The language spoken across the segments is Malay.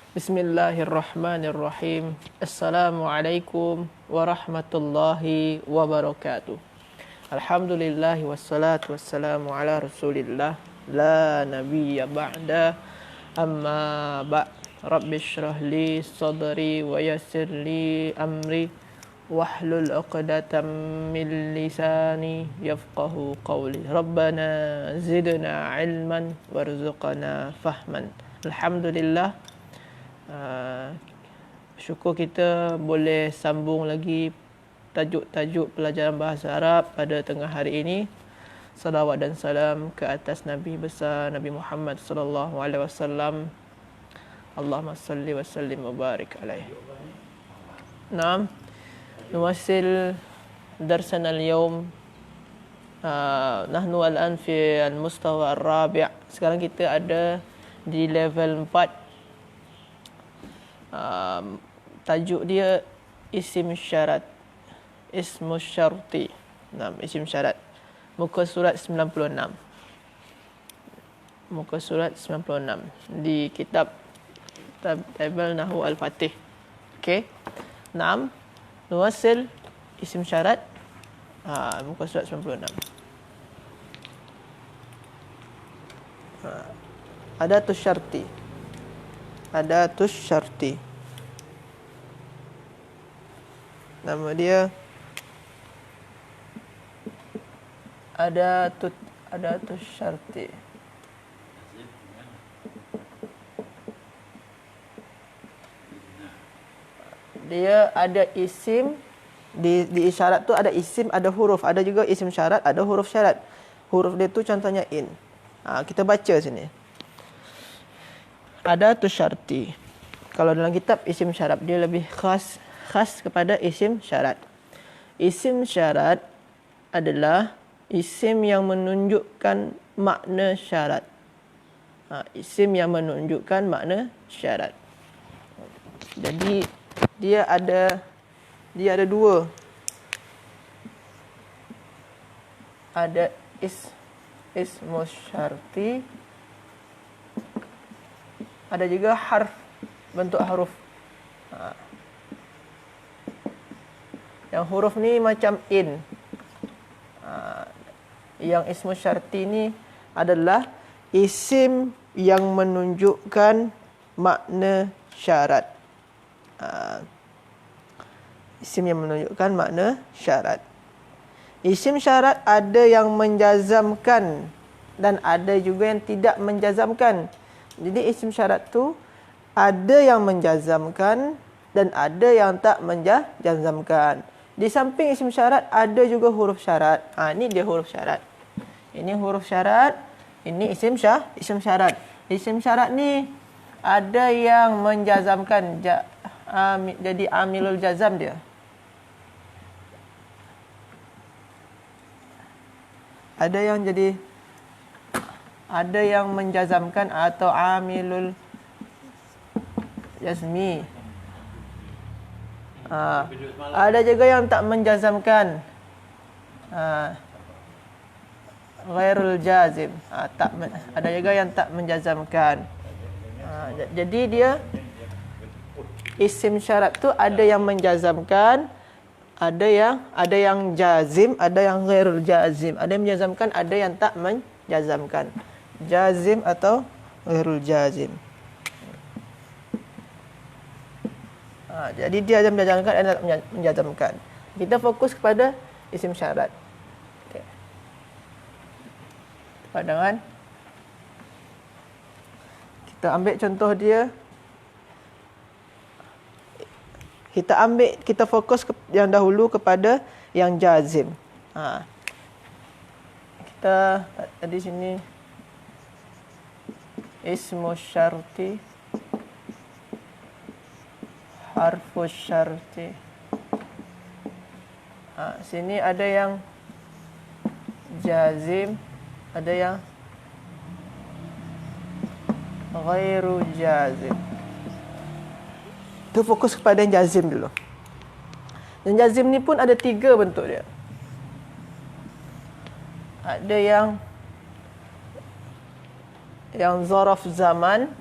Bismillahirrahmanirrahim. Assalamualaikum warahmatullahi wabarakatuh. Alhamdulillah wassalatu wassalamu ala Rasulillah la nabiyya ba'da. Amma ba' Rabbi shrah li sadri wa yassir li amri wahlul 'uqdatam min lisani yafqahu qawli. Rabbana zidna ilman warzuqna fahman. Alhamdulillah, syukur kita boleh sambung lagi tajuk-tajuk pelajaran bahasa Arab pada tengah hari ini. Salawat dan salam ke atas Nabi besar Nabi Muhammad sallallahu alaihi wasallam. Allahumma salli wa sallim wa barik alaihi. Naam. Nuwasil darsana al-yawm. Nahnu al-an fi al-mustawa al-rabi'. Sekarang kita ada di level 4. Tajuk dia isim syarat, ismu syarti. Isim syarat. Muka surat 96. Muka surat 96 di kitab tabel Nahwu Al-Fatih. Okey. Nuwasil isim syarat, muka surat 96. Adatus syarti. Adatus syarti. Nama dia Adatus syarti. Dia ada isim, di isyarat tu ada isim, ada huruf, ada juga isim syarat, ada huruf syarat. Huruf dia tu contohnya in. Kita baca sini. Adatus syarti. Kalau dalam kitab isim syarat dia lebih khas kepada isim syarat. Isim syarat adalah isim yang menunjukkan makna syarat. Isim yang menunjukkan makna syarat. Jadi dia ada dua. Ada ismu syarti. Ada juga harf, bentuk huruf. Yang huruf ni macam in. Yang ismu syarti ni adalah isim yang menunjukkan makna syarat. Isim yang menunjukkan makna syarat. Isim syarat ada yang menjazamkan dan ada juga yang tidak menjazamkan. Jadi isim syarat tu ada yang menjazamkan dan ada yang tak menjazamkan. Di samping isim syarat ada juga huruf syarat. Ini dia huruf syarat. Ini huruf syarat, ini isim syarat. Isim syarat ni ada yang menjazamkan, jadi amilul jazam dia. Ada yang menjazamkan atau amilul jazmi. Ada juga yang tak menjazamkan. Ghairul jazim. Ada juga yang tak menjazamkan. Jadi dia isim syarat tu ada yang menjazamkan, ada yang jazim, ada yang ghairul jazim. Ada yang menjazamkan, ada yang tak menjazamkan. Jazim atau ghairul jazim. Jadi dia ada menjazamkan dan tak menjazamkan. Kita fokus kepada isim syarat. Okay. Pandangan. Kita ambil contoh dia. Kita fokus yang dahulu kepada yang jazim. Kita tadi sini ismu syarti, harfus syarti. Sini ada yang jazim, ada yang ghairu jazim. Kita fokus kepada yang jazim dulu. Yang jazim ni pun ada 3 bentuk dia. Ada yang zaraf zaman.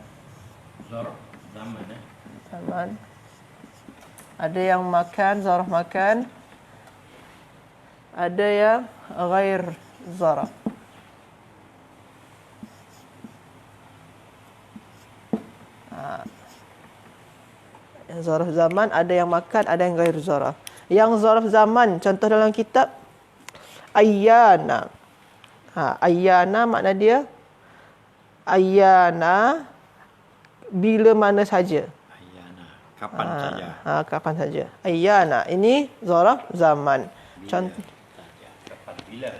Zaman. Ada yang makan, zarf makan. Ada yang ghair zarf. Yang zarf zaman, ada yang makan, ada yang ghair zarf. Yang zarf zaman, contoh dalam kitab ayyana. Ayyana makna dia ayyana bila mana saja. Ayyana, kapan saja. Kapan saja. Ayyana ini zarf zaman. Contoh Kapan bila?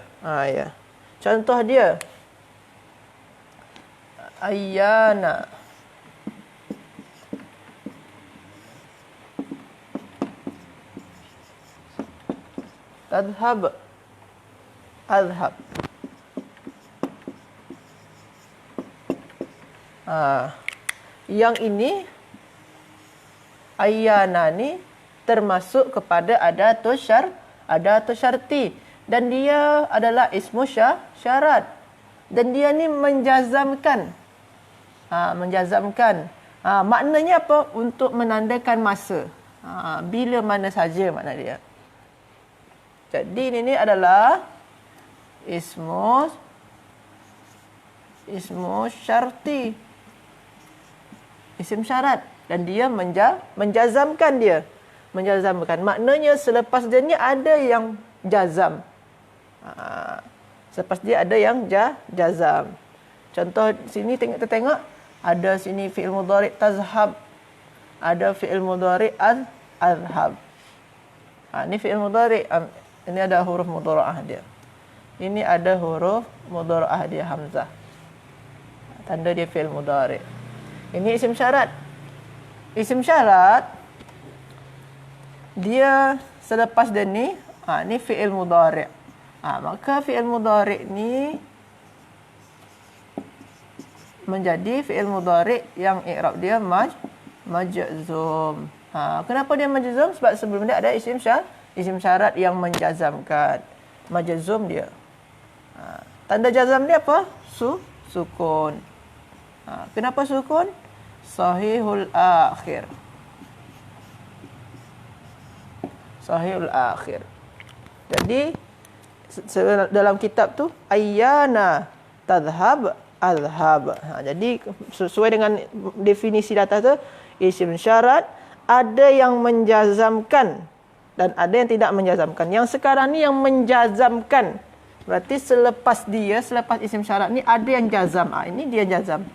ya. Contoh dia ayyana tadhhab adhhab. Yang ini ayyana ni termasuk kepada adatus syarti dan dia adalah ismu syarat dan dia ni menjazamkan. Menjazamkan. Maknanya apa? Untuk menandakan masa. Bila mana saja makna dia. Jadi ini adalah ismu syarti. Isim syarat dan dia menjazamkan dia. Menjazamkan. Maknanya selepas dia ni ada yang jazam. Selepas dia ada yang jazam. Contoh sini kita tengok ada sini fi'il mudhari' tazhab. Ada fi'il mudhari' azhab. Ini fi'il mudhari'. Ini ada huruf mudhara'ah dia. Ini ada huruf mudhara'ah dia hamzah. Tanda dia fi'il mudhari'. Ini isim syarat. Isim syarat dia selepas dia ni ni fi'il mudhari'. Maka fi'il mudhari' ni menjadi fi'il mudhari' yang i'rab dia majzum. Kenapa dia majzum? Sebab sebelum dia ada isim syarat yang menjazamkan. Majzum dia. Tanda jazam dia apa? Sukun. Kenapa sukun? Sahihul akhir. Sahihul akhir. Jadi dalam kitab tu ayyana tadhhab azhab. Jadi sesuai dengan definisi di atas tu, isim syarat ada yang menjazamkan dan ada yang tidak menjazamkan. Yang sekarang ni yang menjazamkan. Berarti selepas isim syarat ni ada yang jazam. Ini dia jazam.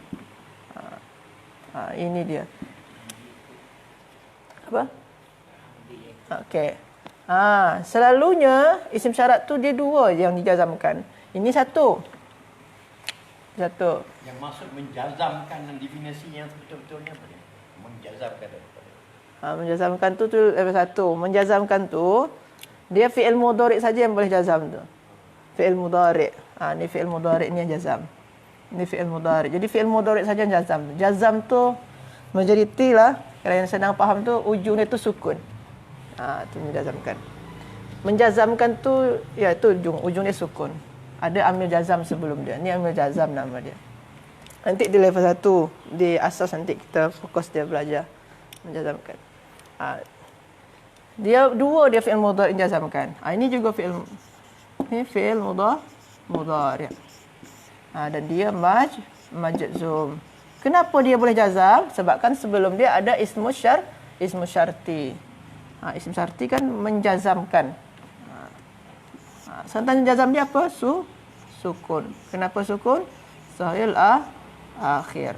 Ini dia. Apa? Okey. Selalunya isim syarat tu dia dua yang dijazamkan. Ini satu. Yang maksud menjazamkan dan definisi yang betul-betulnya apa dia? Menjazamkan apa? Menjazamkan tu level satu. Menjazamkan tu dia fi'il mudhari' saja yang boleh jazam tu. Fi'il mudhari'. Ni fi'il mudhari' ni yang jazam. Ni fi'il mudhari'. Jadi fi'il mudhari' saja yang jazam. Jazam tu majoriti lah. Kalau yang senang faham tu ujung dia tu sukun. Tu menjazamkan. Menjazamkan tu ya tu ujung dia sukun. Ada amil jazam sebelum dia. Ni amil jazam nama dia. Nanti di level 1 di asas nanti kita fokus dia belajar menjazamkan. Dia dua dia fi'il mudhari' jazamkan. Ini juga fi'il mudhari'. Dan dia majzum. Kenapa dia boleh jazam? Sebab kan sebelum dia ada ismu syarti. Ism syarti kan menjazamkan. Tanda jazam dia apa? Sukun. Kenapa sukun? Sahil akhir.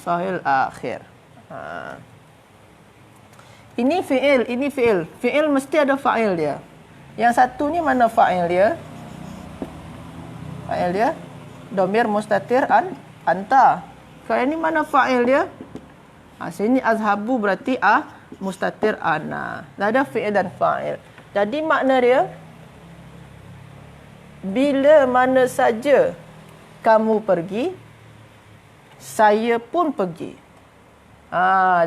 Sahil akhir. Ini fi'il. Fi'il mesti ada fa'il dia. Yang satu ni mana fa'il dia? Fa'il dia dhamir mustatir anta. Kalau ini mana fa'il dia? Sini azhabu berarti mustatir ana. Ada fi'il dan fa'il. Jadi makna dia bila mana saja kamu pergi, saya pun pergi.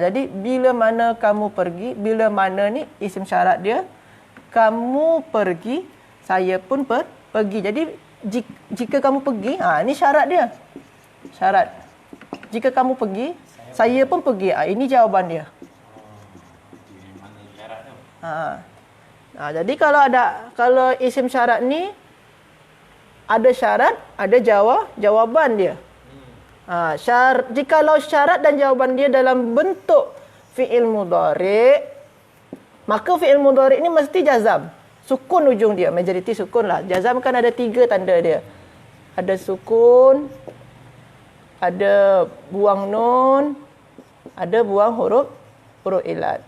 Jadi bila mana kamu pergi, bila mana ni isim syarat dia, kamu pergi, saya pun pergi. Jadi jika kamu pergi, ni syarat dia. Syarat. Jika kamu pergi, saya pun pergi. Ini jawapan dia. Mana syarat tu? Jadi kalau isim syarat ni ada syarat, ada jawaban dia. Jikalau syarat dan jawaban dia dalam bentuk fi'il mudhari', maka fi'il mudhari' ni mesti jazam. Sukun ujung dia, majoriti sukun lah. Jazam kan ada 3 tanda dia. Ada sukun, ada buang nun, ada buang huruf ilat.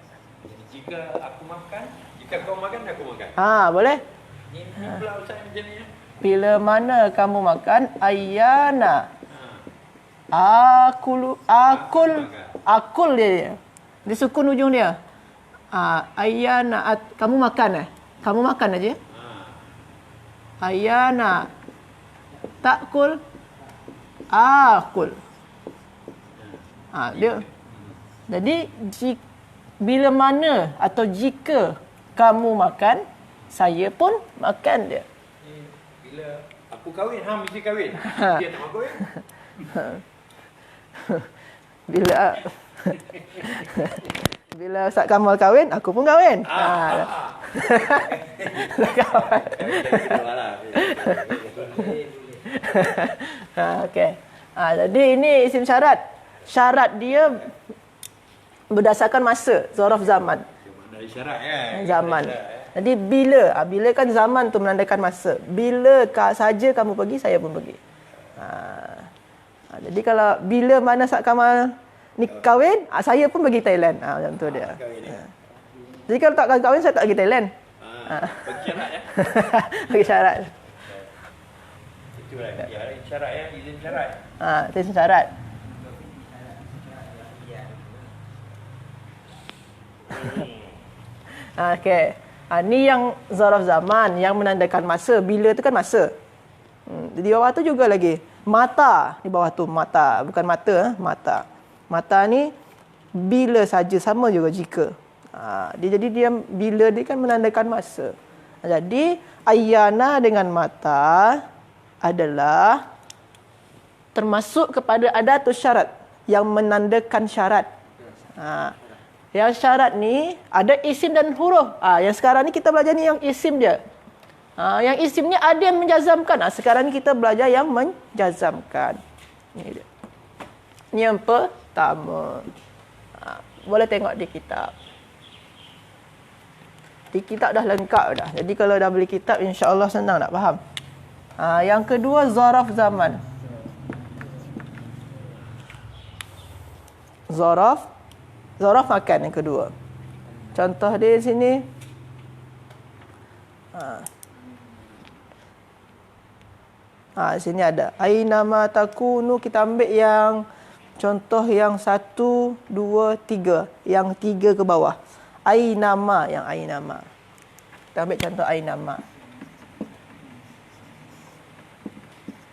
Jika aku makan, jika kau makan, aku makan. Boleh? Ni pula Ustaz macam ni. Bila mana kamu makan, ayyana. Akul dia. Dia sukun ujung dia. Ayyana, kamu makan Kamu makan aja. Ayyana takul akul. Dia. Jadi bila mana atau jika kamu makan, saya pun makan dia. Bila aku kahwin, mesti kahwin. Dia tak mahu kahwin. Bila Ustaz Kamal kahwin, aku pun kahwin. Okey. Jadi ini isim syarat. Syarat dia berdasarkan masa, zaraf zaman. Dari syarat kan? Zaman. Jadi bila kan zaman tu menandakan masa. Bila saja kamu pergi, saya pun pergi. Jadi kalau bila mana Ustaz Kamal ni kahwin, saya pun pergi Thailand. Macam tu dia. Jadi kalau tak kahwin, saya tak pergi Thailand. Bagi syarat ya? Bagi syarat. Itulah syarat ya, izin syarat. Izin syarat. Okey. Ni yang zaraf zaman yang menandakan masa. Bila tu kan masa. Di bawah tu juga lagi. Mata. Di bawah tu mata. Bukan mata. Mata. Mata ni bila saja, sama juga jika. Jadi dia bila dia kan menandakan masa. Jadi ayyana dengan mata adalah termasuk kepada adatus syarat yang menandakan syarat. Yang syarat ni ada isim dan huruf. Yang sekarang ni kita belajar ni yang isim dia. Yang isim ni ada yang menjazamkan. Sekarang ni kita belajar yang menjazamkan. Ini dia. Ini yang pertama. Boleh tengok di kitab. Di kitab dah lengkap dah. Jadi kalau dah beli kitab, insya-Allah senang nak faham. Yang kedua, zaraf zaman. Zaraf makan yang kedua. Contoh dia di sini. Di sini ada. Ainama takunu, kita ambil yang contoh yang 1, 2, 3. Yang 3 ke bawah. Ainama, yang ainama. Kita ambil contoh ainama.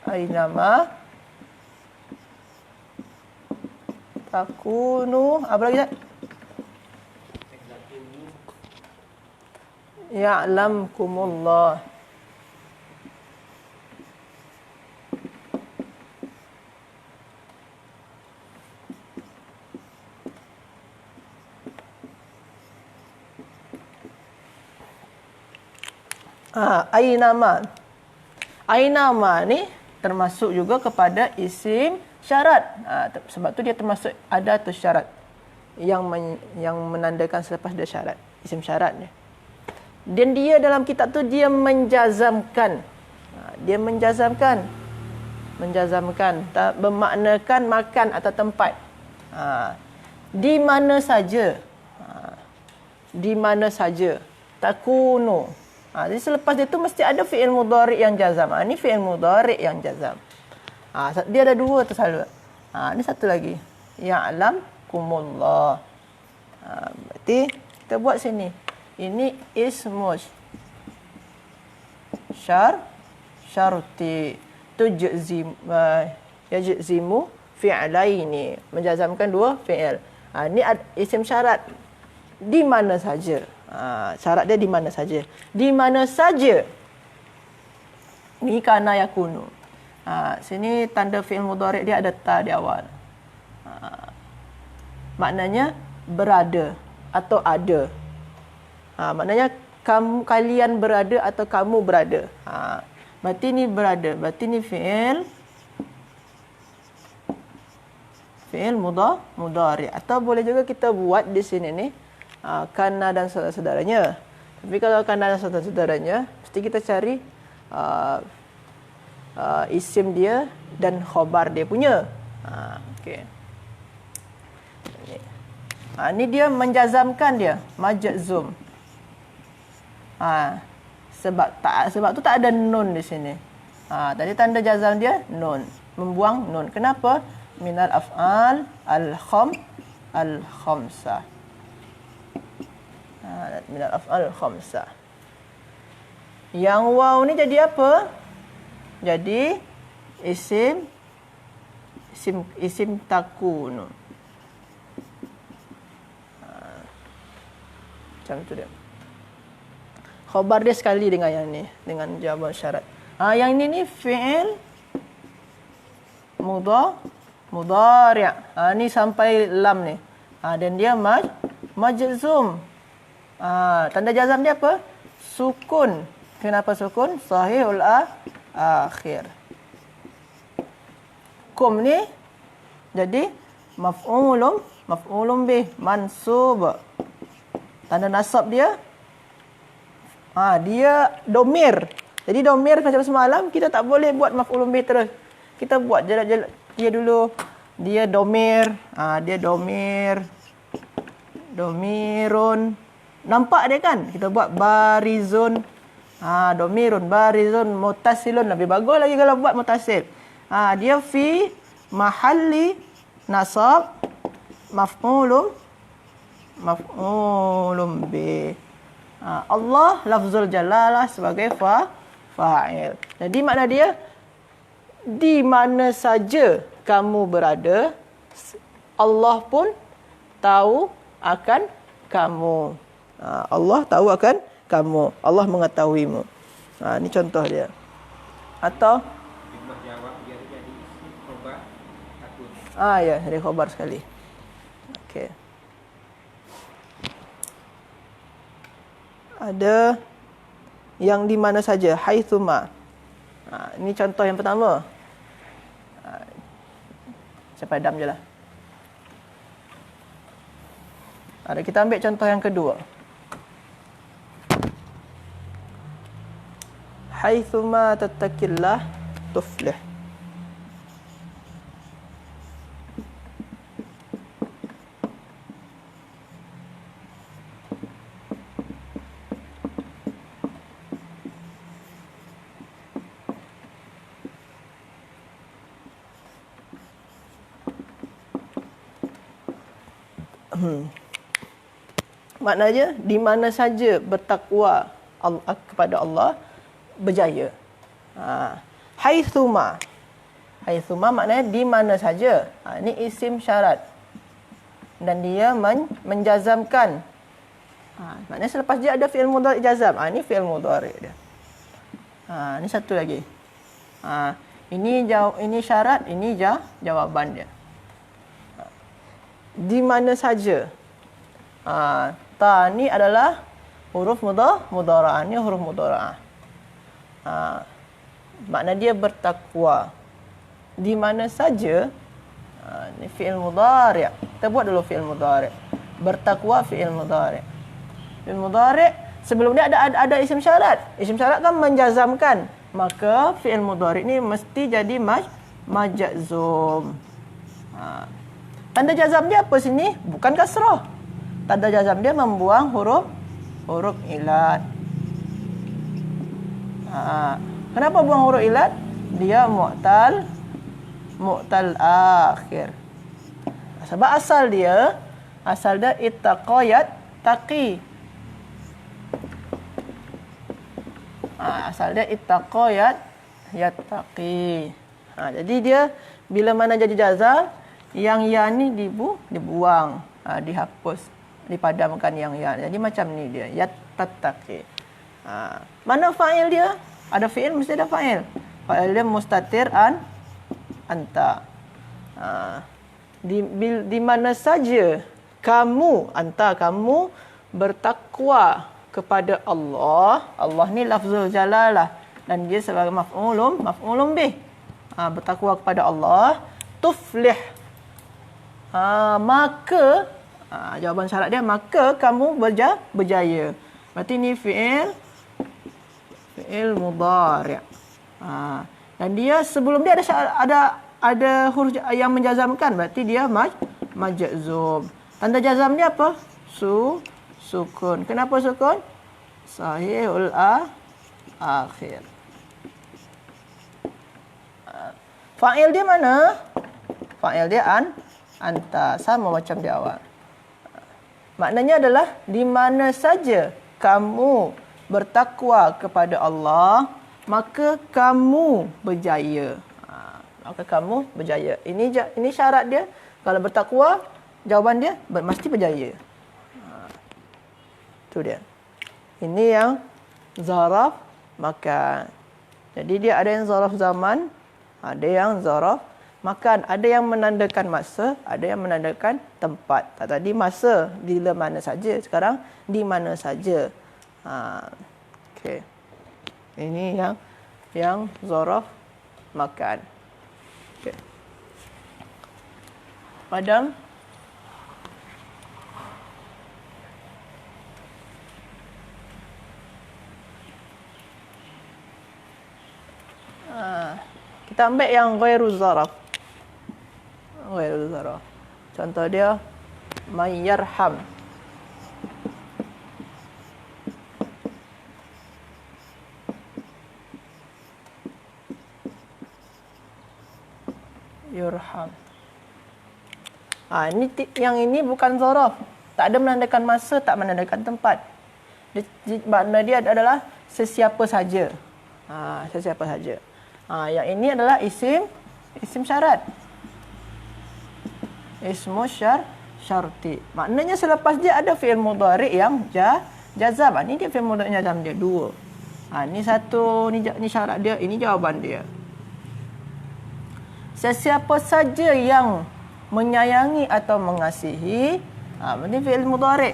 Ainama takunu, apa lagi tak? Ya'lamkumullah. Ainama. Ainama ni termasuk juga kepada isim syarat. Sebab tu dia termasuk adatus syarat yang menandakan selepas dia syarat. Isim syarat ni. Dan dia dalam kitab tu dia menjazamkan. Dia menjazamkan. Bermaknakan makan atau tempat. Di mana saja. Di mana saja. Takunu. Jadi selepas itu mesti ada fi'il mudhari' yang jazam. Ini fi'il mudhari' yang jazam. Dia ada 2 tu selalu. Ini satu lagi. Ya'lamkumullah. Berarti kita buat sini. Ini ismus syarti yajzimu fi'laini, menjazamkan 2 fi'il. Ini isim syarat di mana saja. Syarat dia di mana saja. Di mana saja. Ni kana yakunu. Sini tanda fi'il mudhari' dia ada ta di awal. Maknanya berada atau ada. Maknanya kalian berada atau kamu berada. Berarti ni berada. Berarti ni fi'il mudhari'. Atau boleh juga kita buat di sini ni kana dan saudara-saudaranya. Tapi kalau kana dan saudara-saudaranya, mesti kita cari isim dia dan khabar dia punya. Okey. Ni dia menjazamkan dia, majzum. Sebab tu tak ada nun di sini. Tadi tanda jazam dia nun, membuang nun. Kenapa? Minal af'al al-khamsah. Minal af'al al-khamsah. Yang waw ni jadi apa? Jadi isim takunu. Macam tu dia. Khabar dia sekali dengan yang ni, dengan jawaban syarat. Yang ini ni fi'il mudhari'. Ni sampai lam ni. Dan dia majzum. Tanda jazam dia apa? Sukun. Kenapa sukun? Sahihul akhir. Kum ni jadi maf'ulun bih, mansub. Tanda nasab dia dia domir. Jadi domir macam semalam kita tak boleh buat maf'ulun bih terus. Kita buat dia dulu. Dia domir, dia domirun. Nampak dia kan? Kita buat barizun. Domirun, barizun, mutasilun. Lebih bagus lagi kalau buat mutasil. Dia fi mahalli nasab maf'ulun bih. Allah lafzul jalalah sebagai fa'il. Jadi makna dia di mana saja kamu berada, Allah pun tahu akan kamu. Allah tahu akan kamu. Allah mengetahuimu. Ini contoh dia. Atau jawab dia jadi isim khabar takun. ya, jadi khabar sekali. Okey. Ada yang di mana saja, haitsuma. Ini contoh yang pertama. Saya padam je lah. Kita ambil contoh yang kedua. Haitsuma tattaqillah tuflih. Maknanya di mana saja bertakwa kepada Allah berjaya. Haitsuma. Haitsuma maknanya di mana saja. Ini isim syarat. Dan dia menjazamkan. Maknanya selepas dia ada fi'il mudhari jazam. Ini fi'il mudhari dia. Ini satu lagi. Ini syarat, ini jawaban dia. Di mana saja. Ta ni adalah huruf mudhara'ah. Ni huruf mudhara'ah. Makna dia bertakwa. Di mana saja. Ni fi'il mudhari'. Kita buat dulu fi'il mudhari'. Bertakwa fi'il mudhari'. Fi'il mudhari' sebelum dia ada isim syarat. Isim syarat kan menjazamkan. Maka fi'il mudhari' ni mesti jadi majzum. Tanda jazam dia apa sini? Bukan kasrah. Tanda jazam dia membuang huruf ilat. Kenapa buang huruf ilat? Dia mu'tal akhir. Sebab asal dia ittaqayat taqi. Asal dia ittaqayat yattaqi. Jadi dia bila mana jadi jazam, yang ya ni dibuang, dihapus, dipadamkan yang ya. Jadi macam ni dia, yattaqi. Mana fa'il dia? Ada fi'il mesti ada fa'il. Fa'il dia mustatir anta. Di mana saja kamu, anta, kamu bertakwa kepada Allah. Allah ni lafzul jalalah dan dia sebagai maf'ulun bih. Bertakwa kepada Allah, tuflih. Maka jawaban syarat dia maka kamu berjaya. Berarti ni fi'il mudhari'. Dan dia sebelum dia ada huruf yang menjazamkan, berarti dia majzum. Tanda jazam dia apa? Sukun. Kenapa sukun? Sahihul akhir. Fa'il dia mana? Fa'il dia anta, sama macam di awal. Maknanya adalah di mana saja kamu bertakwa kepada Allah, maka kamu berjaya. Maka kamu berjaya. Ini syarat dia. Kalau bertakwa, jawaban dia mesti berjaya. Itu dia. Ini yang zaraf makan. Jadi dia ada yang zaraf zaman, ada yang zaraf makan. Ada yang menandakan masa, ada yang menandakan tempat. Tadi masa bila mana saja, sekarang di mana saja. Okey. Ini yang zaraf makan. Okey. Padam. Kita ambil yang ghairu zaraf. Ghairu zaraf. Contoh dia mayyarham. Yurham. Yang ini bukan zaraf. Tak ada menandakan masa, tak menandakan tempat. Makna dia adalah sesiapa saja. Sesiapa saja. Yang ini adalah isim syarat. Ismu syarti. Maknanya selepas dia ada fi'il mudhari' yang jazam. Ini dia fi'il mudhari' jazam dia dua. Ini satu, ni syarat dia, ini jawaban dia. Sesiapa saja yang menyayangi atau mengasihi, ini fi'il mudhari'.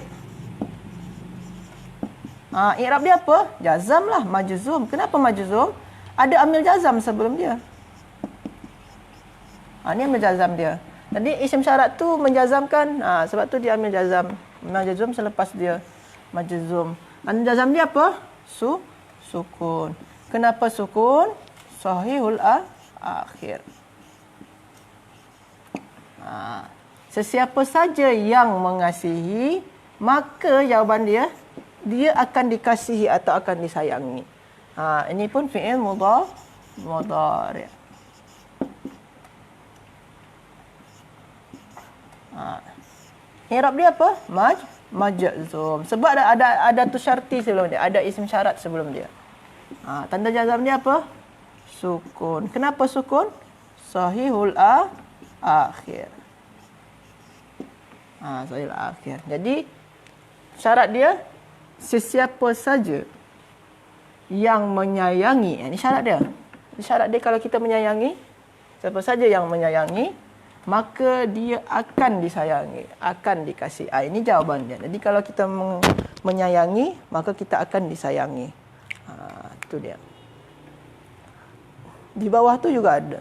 I'rab dia apa? Jazam lah, majzum. Kenapa majzum? Ada amil jazam sebelum dia. Ini amil jazam dia. Jadi isim syarat tu menjazamkan, sebab tu dia amil jazam. Majzum selepas dia majzum. Amil jazam dia apa? Sukun. Kenapa sukun? Sahihul akhir. Sesiapa saja yang mengasihi, maka jawaban dia akan dikasihi atau akan disayangi. Ini pun fi'il mudhari'. I'rab dia apa? Majzum. Sebab ada tu syarti sebelum dia, ada isim syarat sebelum dia. Tanda jazam dia apa? Sukun. Kenapa sukun? Sahihul akhir. Sahihul akhir. Jadi syarat dia sesiapa saja yang menyayangi. Ini syarat dia. Ini syarat dia kalau kita menyayangi, siapa saja yang menyayangi, maka dia akan disayangi, akan dikasih. Ini jawabannya. Jadi kalau kita menyayangi, maka kita akan disayangi. Itu dia. Di bawah tu juga ada.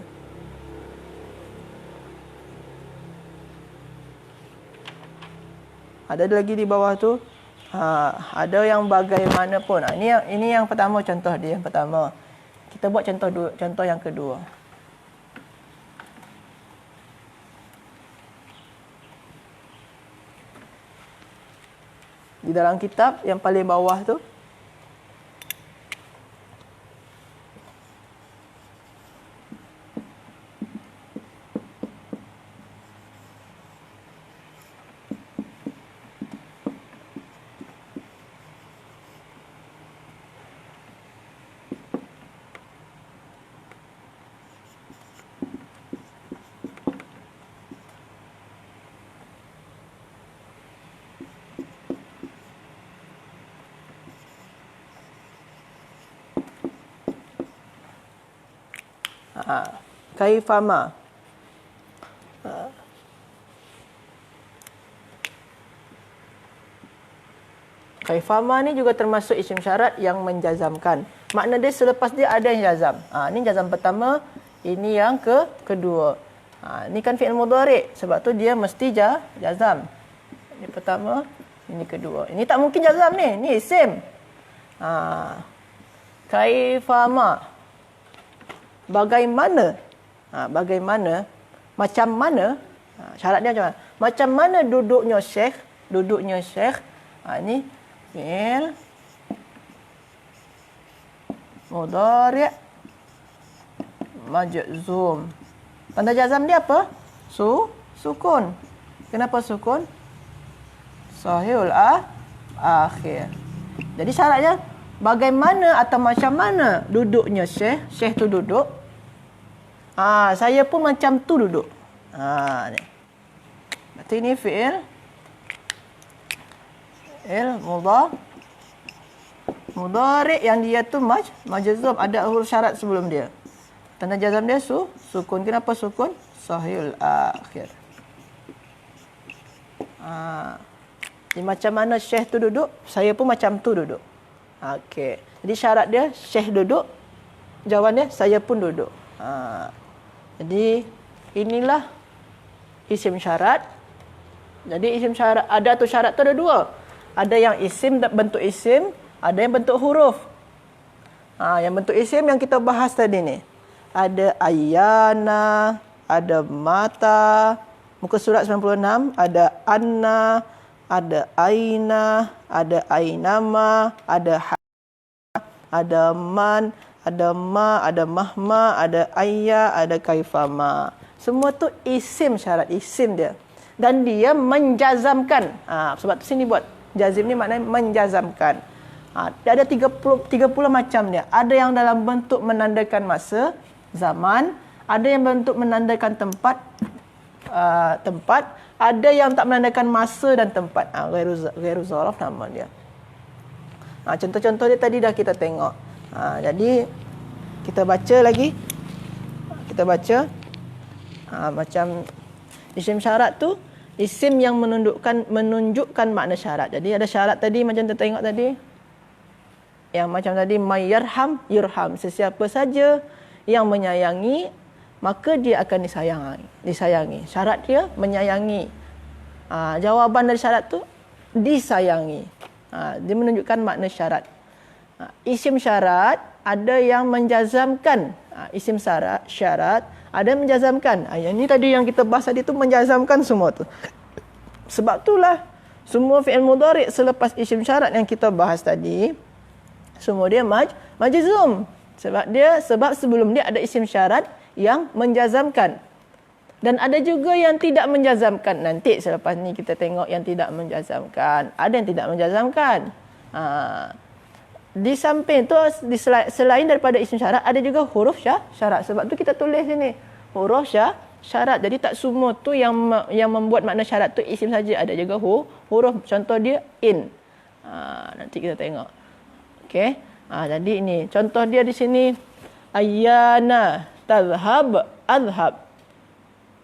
Ada lagi di bawah tu. Ada yang bagaimanapun. Ini yang pertama, contoh dia yang pertama. Kita buat contoh yang kedua. Di dalam kitab yang paling bawah tu, Kaifama. Kaifama ni juga termasuk isim syarat yang menjazamkan. Makna dia selepas dia ada yang jazam. Ini jazam pertama, ini yang kedua. Ini kan fi'il mudhari', sebab tu dia mesti jazam. Ini pertama, ini kedua. Ini tak mungkin jazam ni, ni isim. Kaifama. Bagaimana? Bagaimana? Macam mana? Syarat dia macam mana? Macam mana duduknya syekh? Duduknya syekh. Ini fi'il mudhari' majzum. Tanda jazam dia apa? Sukun. Kenapa sukun? Sahihul akhir. Jadi syaratnya bagaimana atau macam mana duduknya syekh? Syekh tu duduk. Saya pun macam tu duduk. Ni. Berarti ini fi'il mudhari' yang dia tu majzum, ada huruf syarat sebelum dia. Tanda jazam dia sukun. Kenapa sukun? Sahihul akhir. Jadi macam mana syekh tu duduk, saya pun macam tu duduk. Okey. Jadi syarat dia syekh duduk, jawapan dia saya pun duduk. Jadi inilah isim syarat. Jadi isim syarat ada tu syarat tu ada dua. Ada yang isim bentuk isim, ada yang bentuk huruf. Yang bentuk isim yang kita bahas tadi ni. Ada ayyana, ada mata, muka surat 96, ada anna, ada aina, ada ainama, ada man, ada ma, ada mahma, ada ayya, ada kaifama. Semua tu isim syarat, isim dia. Dan dia menjazamkan. Sebab tu sini buat jazim ni maknanya menjazamkan. Ada 30 macam dia. Ada yang dalam bentuk menandakan masa, zaman, ada yang bentuk menandakan tempat, ada yang tak menandakan masa dan tempat. Ghairu zaraf nama dia. Contoh-contoh dia tadi dah kita tengok. Jadi kita baca lagi. Kita baca macam isim syarat tu, isim yang menunjukkan makna syarat. Jadi ada syarat tadi macam kita tengok tadi. Yang macam tadi mayyarham yurham, sesiapa saja yang menyayangi maka dia akan disayangi. Syarat dia menyayangi. Jawapan dari syarat tu disayangi. Dia menunjukkan makna syarat. Isim syarat ada yang menjazamkan. Isim syarat ada yang menjazamkan. Yang ni tadi yang kita bahas tadi tu menjazamkan semua tu. Sebab itulah semua fi'il mudhari' selepas isim syarat yang kita bahas tadi, semua dia majzum. Sebab sebelum dia ada isim syarat yang menjazamkan. Dan ada juga yang tidak menjazamkan. Nanti selepas ni kita tengok yang tidak menjazamkan. Ada yang tidak menjazamkan. Di samping tu, selain daripada isim syarat, ada juga huruf syarat. Sebab tu kita tulis sini. Huruf syarat. Jadi tak semua tu yang membuat makna syarat tu isim saja. Ada juga huruf. Contoh dia in. Nanti kita tengok. Okey. Jadi ini contoh dia di sini. Ayyana tadhhab adhhab.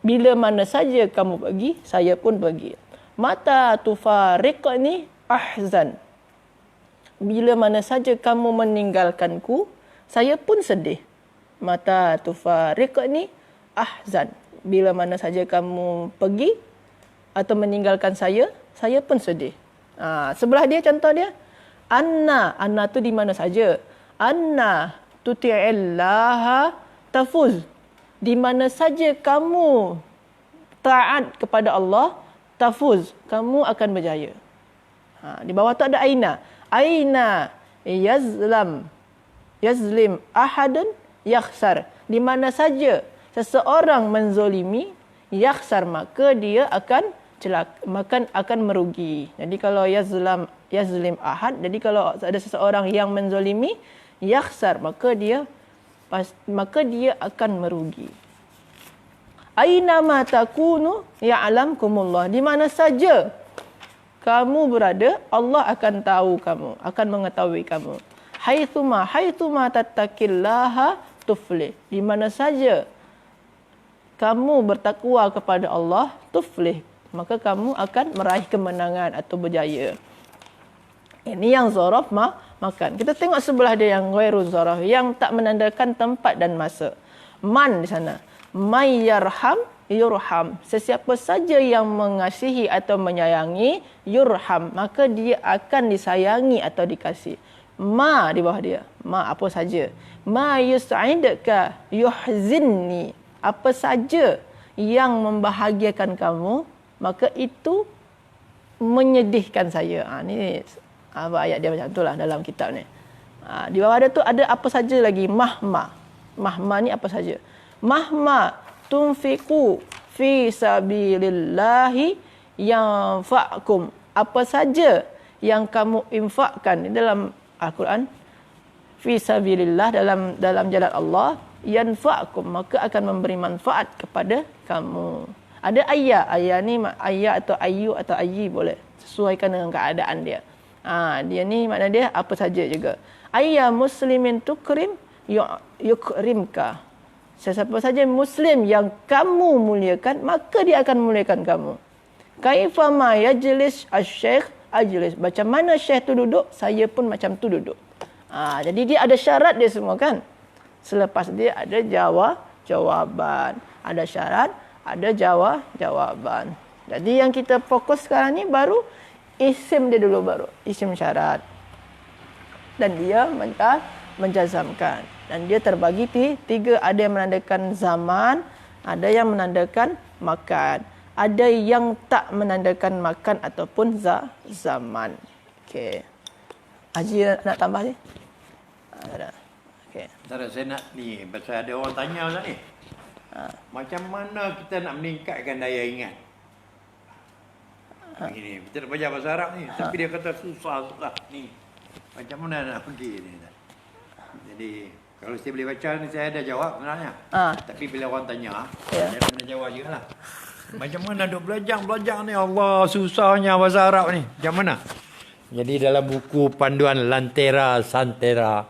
Bila mana saja kamu pergi, saya pun pergi. Mata tufariqni ahzan. Bila mana saja kamu meninggalkanku, saya pun sedih. Mata tufariqni ahzan. Bila mana saja kamu pergi atau meninggalkan saya pun sedih. Sebelah dia contoh dia. Anna tu di mana saja. Anna tuti'illaha tafuz. Di mana saja kamu taat kepada Allah, tafuz, kamu akan berjaya. Di bawah tu ada aina. Aina yazlim ahadun yakhsar. Di mana saja seseorang menzolimi, yakhsar, maka dia akan akan merugi. Jadi kalau yazlim ahad, jadi kalau ada seseorang yang menzolimi, yakhsar, maka dia akan merugi. Aina ma takunu ya'lamkumullah. Di mana saja kamu berada, Allah akan tahu kamu, akan mengetahui kamu. Haitsuma tattaqillaha tuflih. Di mana saja kamu bertakwa kepada Allah, tuflih, maka kamu akan meraih kemenangan atau berjaya. Ini yang zaraf makan. Kita tengok sebelah dia yang ghairu zaraf, yang tak menandakan tempat dan masa. Man di sana. May yarham yurham. Sesiapa saja yang mengasihi atau menyayangi, yurham, maka dia akan disayangi atau dikasih. Ma di bawah dia. Ma apa saja. Ma yus'idka yuhzinni. Apa saja yang membahagiakan kamu, maka itu menyedihkan saya. Ni apa ayat dia macam itulah dalam kitab ni. Di bawah dia tu ada apa saja lagi. Mahma. Mahma ni apa saja. Mahma tunfiqu fi sabilillahi yanfa'kum. Apa saja yang kamu infakkan dalam Al-Quran, fi sabilillah, dalam jalan Allah, yanfa'kum, maka akan memberi manfaat kepada kamu. Ada ayat. Ayat ni ayat atau ayu atau ayi boleh. Sesuaikan dengan keadaan dia. Dia ni makna dia apa saja juga. Ayya muslimin tukrim yukrimka. Sesiapa saja muslim yang kamu muliakan, maka dia akan muliakan kamu. Kaifa ma yajlis asy-syekh ajlis. Macam mana syekh tu duduk, saya pun macam tu duduk. Jadi dia ada syarat dia semua kan. Selepas dia ada jawaban. Ada syarat, ada jawaban. Jadi yang kita fokus sekarang ni baru isim dia dulu, baru isim syarat. Dan dia menjazamkan. Dan dia terbagi tiga. Ada yang menandakan zaman, ada yang menandakan makan, ada yang tak menandakan makan ataupun zaman. Okey. Haji nak tambah ni? Ada. Okey. Antara saya nak ni, pasal ada orang tanya Ustaz ni. Macam mana kita nak meningkatkan daya ingat? Ini kita nak belajar bahasa Arab ni, tapi dia kata susah ni. Macam mana nak pergi ni? Jadi kalau saya boleh baca ni, saya ada jawab sebenarnya. Tapi bila orang tanya, saya kena jawab jugalah. Macam mana duk belajar ni? Allah, susahnya bahasa Arab ni. Macam mana? Jadi dalam buku panduan Lantera Santera,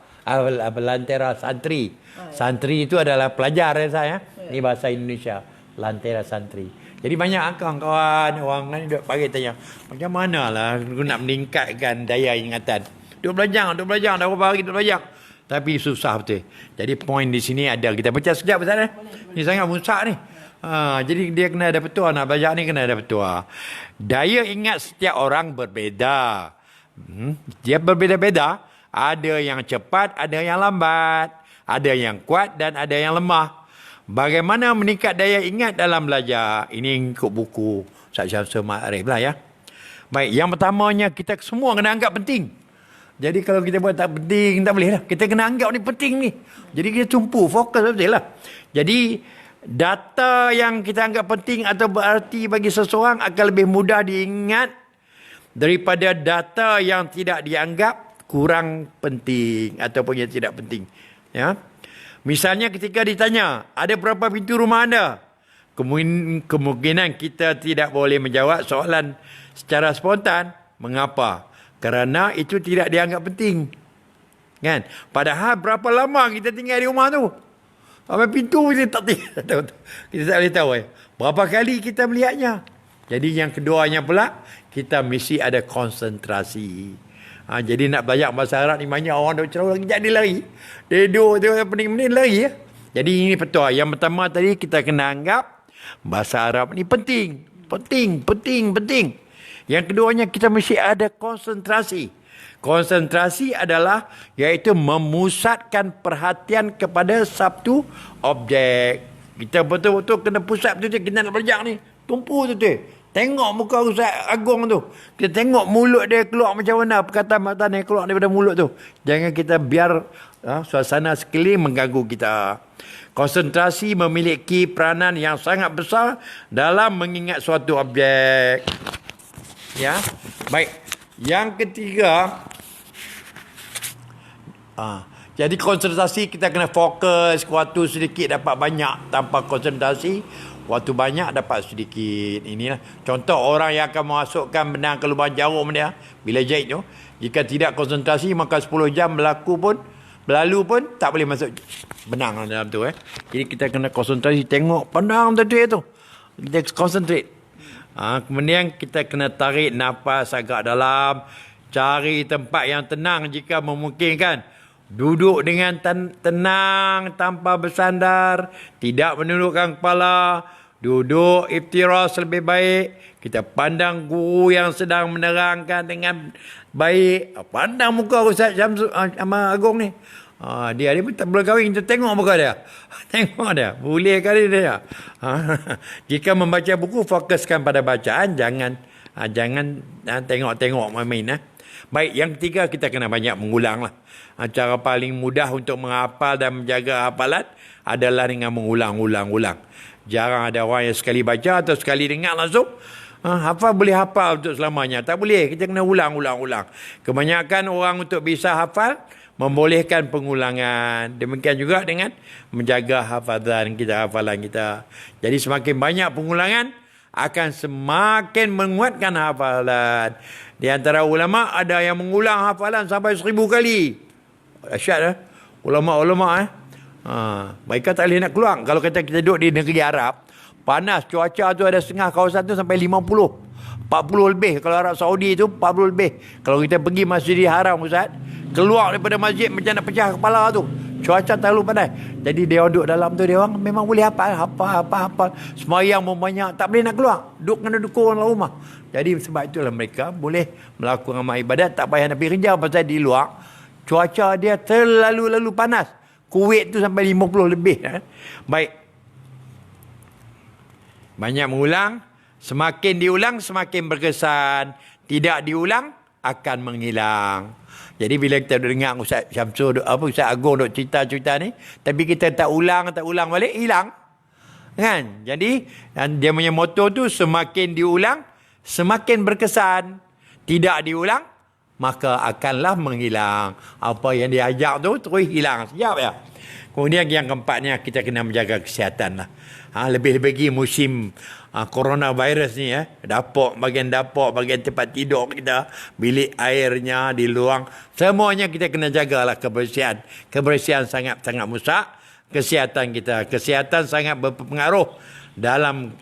Lantera Santri. Santri itu adalah pelajar saya. Ini bahasa Indonesia. Lantera Santri. Jadi banyak kawan-kawan orang ni duk bagi tanya, macam manalah aku nak meningkatkan daya ingatan. Duk belajar dah berapa hari duk belajar. Tapi susah betul. Jadi poin di sini ada, kita baca sekejap Ustaz. Ni sangat musak ni. Jadi dia kena ada petua, nak belajar ni kena ada petua. Daya ingat setiap orang berbeza. Dia berbeza-beza. Ada yang cepat, ada yang lambat. Ada yang kuat dan ada yang lemah. Bagaimana meningkat daya ingat dalam belajar? Ini ikut buku Ustaz Syamsul Ma'arif lah ya. Baik, yang pertamanya kita semua kena anggap penting. Jadi kalau kita buat tak penting, tak boleh lah. Kita kena anggap ni penting ni. Jadi kita tumpu, fokus betul lah. Jadi data yang kita anggap penting atau berarti bagi seseorang akan lebih mudah diingat daripada data yang tidak dianggap kurang penting ataupun yang tidak penting. Ya. Misalnya ketika ditanya, ada berapa pintu rumah anda? Kemungkinan kita tidak boleh menjawab soalan secara spontan. Mengapa? Kerana itu tidak dianggap penting. Kan? Padahal berapa lama kita tinggal di rumah tu? Sampai pintu kita tak tahu. Kita tak boleh tahu. Berapa kali kita melihatnya? Jadi yang keduanya pula, kita mesti ada konsentrasi. Jadi nak belajar bahasa Arab ni banyak orang duk cerita kejap dia lari. Dia duduk pening-pening lari ya. Jadi ini petua. Yang pertama tadi kita kena anggap bahasa Arab ni penting. Penting. Yang keduanya kita mesti ada konsentrasi. Konsentrasi adalah iaitu memusatkan perhatian kepada satu objek. Kita betul-betul kena pusat betul-betul kita nak belajar ni. Tumpu betul-betul. Tengok muka Ustaz Agong tu. Kita tengok mulut dia keluar macam mana. Perkataan-perkataan yang keluar daripada mulut tu. Jangan kita biar suasana sekeliling mengganggu kita. Konsentrasi memiliki peranan yang sangat besar dalam mengingat suatu objek. Ya. Baik. Yang ketiga. Jadi konsentrasi kita kena fokus. Waktu sedikit dapat banyak. Tanpa konsentrasi, waktu banyak dapat sedikit. Inilah contoh orang yang akan memasukkan benang ke lubang jarum dia bila jahit tu. Jika tidak konsentrasi maka 10 jam berlaku pun berlalu pun tak boleh masuk benang dalam tu. Jadi kita kena konsentrasi tengok pandang tadi tu. Kita concentrate. Kemudian kita kena tarik nafas agak dalam, cari tempat yang tenang jika memungkinkan. Duduk dengan tenang tanpa bersandar, tidak menundukkan kepala, duduk iftiras lebih baik. Kita pandang guru yang sedang menerangkan dengan baik. Pandang muka Ustaz Syamsul Agung ni. Dia pun tak boleh kahwin, kita tengok muka dia. Tengok dia, boleh kali dia. Jika membaca buku, fokuskan pada bacaan, jangan tengok-tengok main-main. Baik, yang ketiga kita kena banyak mengulang lah. Cara paling mudah untuk menghafal dan menjaga hafalan adalah dengan mengulang-ulang-ulang. Jarang ada orang yang sekali baca atau sekali dengar langsung hafal, boleh hafal untuk selamanya. Tak boleh, kita kena ulang-ulang-ulang. Kebanyakan orang untuk bisa hafal membolehkan pengulangan. Demikian juga dengan menjaga hafalan kita. Jadi semakin banyak pengulangan akan semakin menguatkan hafalan. Di antara ulama ada yang mengulang hafalan sampai 1000 kali. Dahsyat ulama-ulama mereka tak boleh nak keluar. Kalau kita duduk di negeri Arab, panas, cuaca tu ada setengah kawasan tu sampai 50, 40 lebih. Kalau Arab Saudi tu 40 lebih. Kalau kita pergi Masjidil Haram, Ustaz, keluar daripada masjid macam nak pecah kepala tu. Cuaca terlalu panas. Jadi dia duduk dalam tu, dia orang memang boleh hafal. Semayang banyak, tak boleh nak keluar. Kena duduk dalam rumah. Jadi sebab itulah mereka boleh melakukan amal ibadat, tak payah nak pergi kerja pasal di luar cuaca dia terlalu panas. Kuwait tu sampai 50 lebih. Baik. Banyak mengulang. Semakin diulang, semakin berkesan. Tidak diulang, akan menghilang. Jadi bila kita dengar Ustaz Syamsul, Ustaz Agung duk cerita-cerita ni, tapi kita tak ulang balik, hilang. Kan? Jadi dia punya moto tu, semakin diulang, semakin berkesan. Tidak diulang, maka akanlah menghilang. Apa yang diajak tu terus hilang. Siap ya? Kemudian yang keempatnya, kita kena menjaga kesihatan lah. Lebih-lebih musim coronavirus ni bagian dapur, bagian tempat tidur kita, bilik airnya, di luar, semuanya kita kena jagalah kebersihan. Kebersihan sangat-sangat musak kesihatan kita. Kesihatan sangat berpengaruh dalam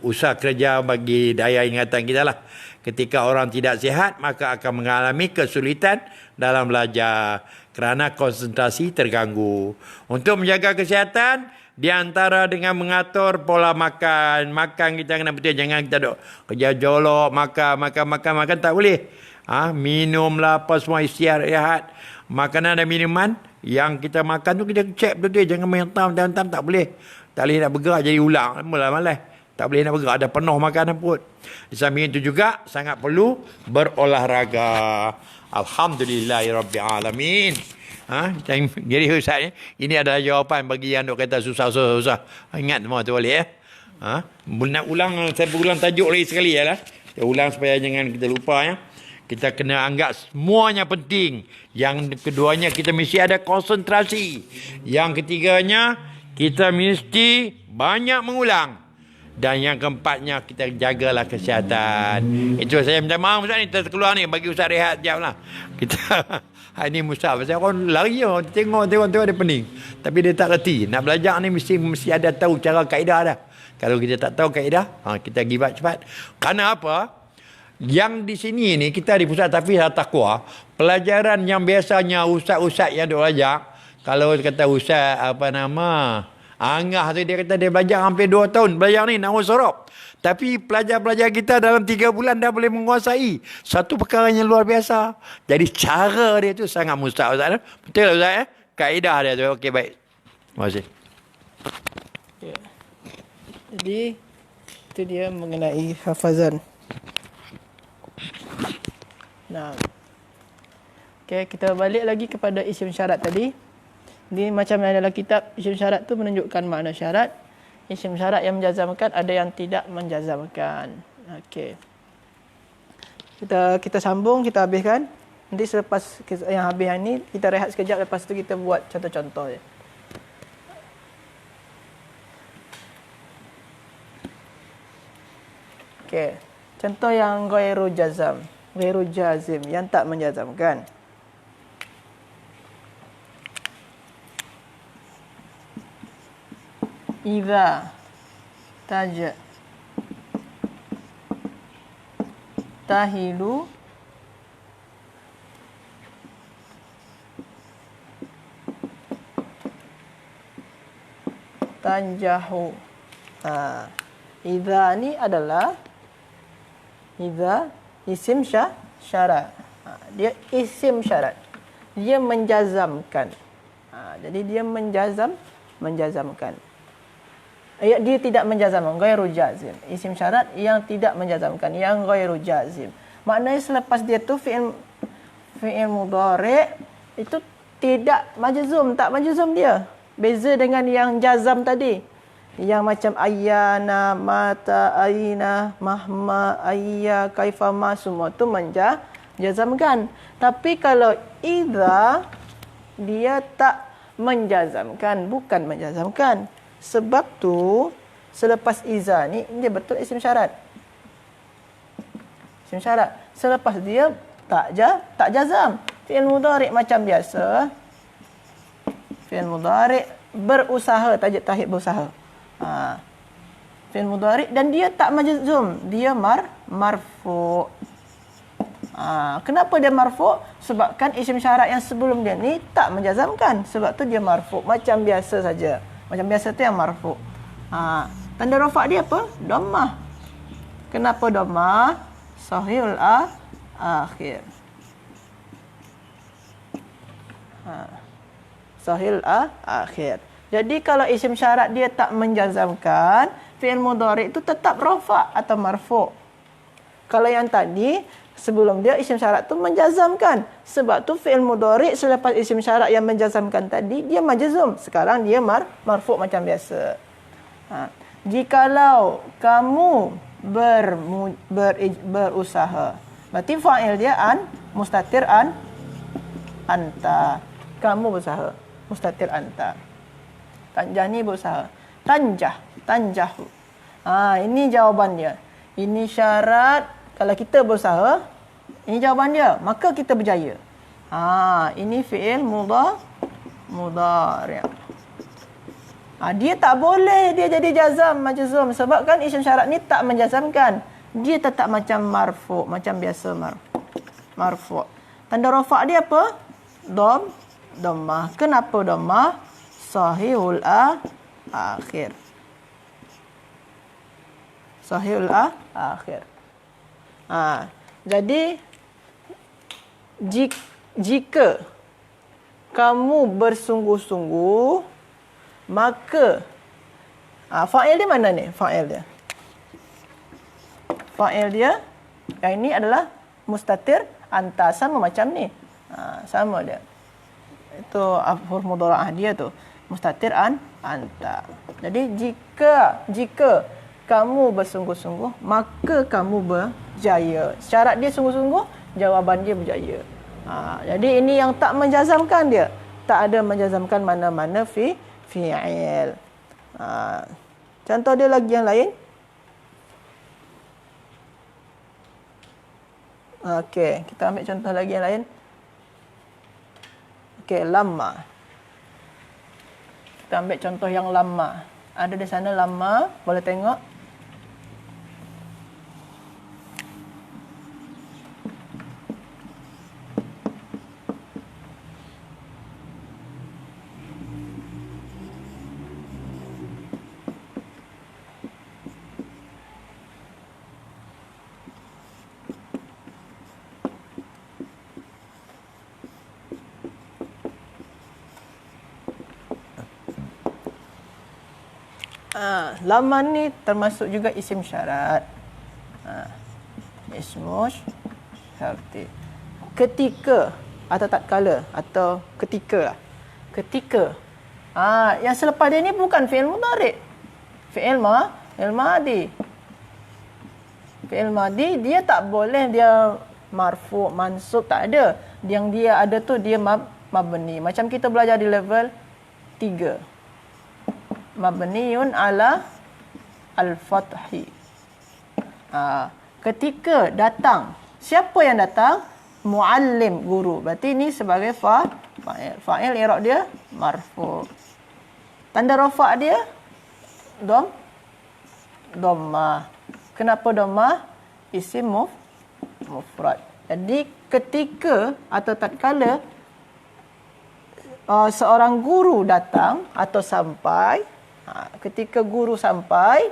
usaha kerja bagi daya ingatan kita lah. Ketika orang tidak sihat, maka akan mengalami kesulitan dalam belajar kerana konsentrasi terganggu. Untuk menjaga kesihatan, di antara dengan mengatur pola makan. Makan kita kena betul, jangan kita duk kerja jolok, makan tak boleh. Minumlah apa semua, istirahat. Makanan dan minuman yang kita makan tu kita cek betul, jangan menghentam tak boleh. Tak boleh nak bergerak jadi ulang, malas. Tak boleh nak bergerak, ada penuh makanan perut. Di samping itu juga sangat perlu berolahraga. Alhamdulillahirrabbilalamin. Jadi Ustaz, ini adalah jawapan bagi yang duk kata susah. Ingat semua tu boleh nak ulang, saya berulang tajuk lagi sekali lah. Saya ulang supaya jangan kita lupa ya. Kita kena anggap semuanya penting. Yang keduanya, kita mesti ada konsentrasi. Yang ketiganya, kita mesti banyak mengulang. Dan yang keempatnya, kita jagalah kesihatan. Itu saya minta maaf Ustaz ni, kita keluar ni, bagi Ustaz rehat sekejap lah. Kita hari ni Ustaz, pasal orang lari tengok dia pening. Tapi dia tak reti. Nak belajar ni mesti ada tahu cara kaedah dah. Kalau kita tak tahu kaedah, kita give up cepat. Kerana apa? Yang di sini ni, kita di Pusat Tahfiz Al-Taqwa, pelajaran yang biasanya ustaz-ustaz yang duk belajar, kalau kata ustaz Angah tu, dia kata dia belajar hampir 2 tahun belajar ni nahwu sorob. Tapi pelajar-pelajar kita dalam 3 bulan dah boleh menguasai satu perkara yang luar biasa. Jadi cara dia tu sangat mustahil Ustaz. Betul Ustaz kaedah dia tu. Okey, baik. Terima kasih. Ya. Jadi itu dia mengenai hafazan. Nah. Okey, kita balik lagi kepada isim syarat tadi. Ini macam dalam kitab, isim syarat tu menunjukkan makna syarat. Isim syarat yang menjazamkan, ada yang tidak menjazamkan. Okey. Kita sambung, kita habiskan. Nanti selepas yang habis yang ni, kita rehat sekejap, lepas tu kita buat contoh-contoh je. Okey. Contoh yang ghairu jazam, ghairu jazim, yang tak menjazamkan. Idza tahilu tanjahu. Idza ni adalah isim syarat. Dia isim syarat. Dia menjazamkan. Jadi dia menjazamkan. Dia tidak menjazamkan, ghairu jazim. Isim syarat yang tidak menjazamkan, yang ghairu jazim. Maknanya selepas dia tu fi'il mudhari' itu tidak majzum, tak majzum dia. Beza dengan yang jazam tadi. Yang macam ayyana, mata, aina, mahma, ayya, kaifa, ma, semua tu menjazamkan. Tapi kalau idza, dia tak menjazamkan, bukan menjazamkan. Sebab tu selepas iza ni dia betul isim syarat. Isim syarat. Selepas dia tak jazam. Fi'il mudhari' macam biasa. Fi'il mudhari' berusaha, tajuk tahid berusaha. Fi'il mudhari' dan dia tak majzum, dia marfu'. Kenapa dia marfu'? Sebabkan isim syarat yang sebelum dia ni tak menjazamkan. Sebab tu dia marfu'. Macam biasa saja. Macam biasa tu yang marfu'. Tanda rafa' dia apa? Dhammah. Kenapa dhammah? Sahihul akhir. Sahihul akhir. Jadi kalau isim syarat dia tak menjazamkan, fi'il mudhari' itu tetap rafa' atau marfu'. Kalau yang tadi sebelum dia isim syarat tu menjazamkan. Sebab tu fi'il mudhari' selepas isim syarat yang menjazamkan tadi dia majzum. Sekarang dia marfu' macam biasa. Jikalau kamu berusaha, berarti fa'il dia mustatir anta. Kamu berusaha, mustatir anta. Tanjah ni berusaha. Tanjahu. Ini jawapan dia. Ini syarat kalau kita berusaha. Ini jawapan dia. Maka kita berjaya. Ini fi'il mudhari'. Dia tak boleh dia jadi jazam majzum sebab kan isim syarat ni tak menjazamkan. Dia tetap macam marfu', macam biasa marfu'. Tanda rafa' dia apa? Dhammah. Kenapa dhammah? Sahihul akhir. Sahihul akhir. Jadi jika kamu bersungguh-sungguh, maka fa'il dia mana ni? Fa'il dia yang ini adalah mustatir anta, sama macam ni. Sama dia. Itu huruf mudhara'ah dia tu. Mustatir anta. Jadi jika kamu bersungguh-sungguh, maka kamu berjaya. Syarat dia sungguh-sungguh, jawapan dia berjaya. Jadi ini yang tak menjazamkan dia. Tak ada menjazamkan mana-mana fi'il. Contoh dia lagi yang lain. Okey, kita ambil contoh lagi yang lain. Okey, lamma. Kita ambil contoh yang lamma. Ada di sana lamma, boleh tengok. Lamma ni termasuk juga isim syarat. Ismus syarti. Ketika atau tatkala atau ketika. Yang selepas dia ni bukan fi'il mudhari'. Fi'il madi. Fi'il madi dia tak boleh dia marfu', mansub, tak ada. Yang dia ada tu dia mabni. Macam kita belajar di level 3. Mabniun ala al-fathi. Ketika datang, siapa yang datang? Muallim, guru. Berarti ini sebagai fa'il. Fa'il i'rab dia marfu'. Tanda rafa' dia Dhammah. Kenapa dhammah? Isim mufrad. Jadi ketika atau tatkala seorang guru datang atau sampai, ketika guru sampai,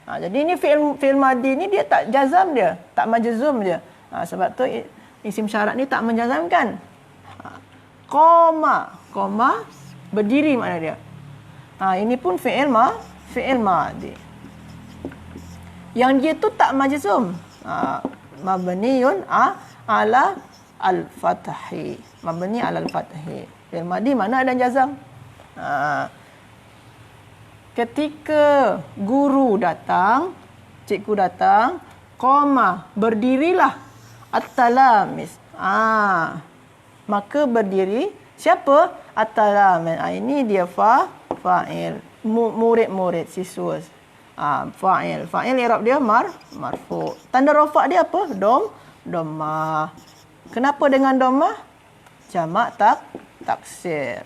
jadi ini fi'il madi ni dia tak jazam dia, tak majzum dia. Sebab tu isim syarat ni tak menjazamkan. Qama berdiri makna dia. Ini pun fi'il madi. Yang dia tu tak majzum. Mabniun ala al-fathi. Mabni ala al-fathi. Fi'il madi mana ada jazam. Ketika guru datang, cikgu datang, qama, berdirilah at-talamis. Maka berdiri siapa? At-talamis. Ini dia fa'il. Murid-murid, siswa. Fa'il. Fa'il i'rab dia marfu. Tanda rafa' dia apa? Dhammah. Kenapa dengan dhammah? Jamak taksir.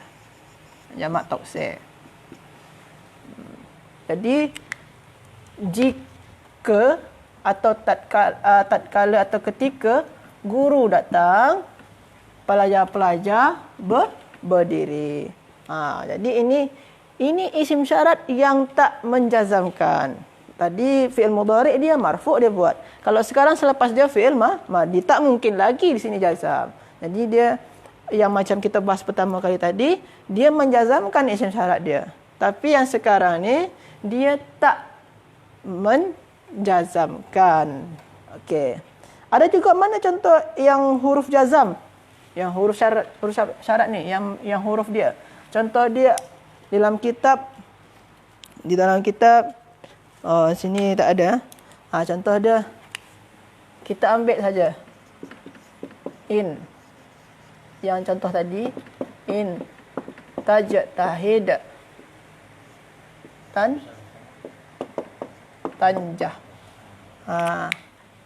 Jamak taksir. Jadi jika atau tatkala atau ketika guru datang, pelajar-pelajar berdiri. Jadi ini isim syarat yang tak menjazamkan. Tadi fi'il mudhari' dia marfu' dia buat. Kalau sekarang selepas dia fi'il madi, tak mungkin lagi di sini jazam. Jadi dia yang macam kita bahas pertama kali tadi, dia menjazamkan isim syarat dia. Tapi yang sekarang ni dia tak menjazamkan. Okey. Ada juga mana contoh yang huruf jazam? Yang huruf syarat ni, yang huruf dia. Contoh dia di dalam kitab sini tak ada. Contoh dia kita ambil saja. In. Yang contoh tadi in tajtahid tanjah.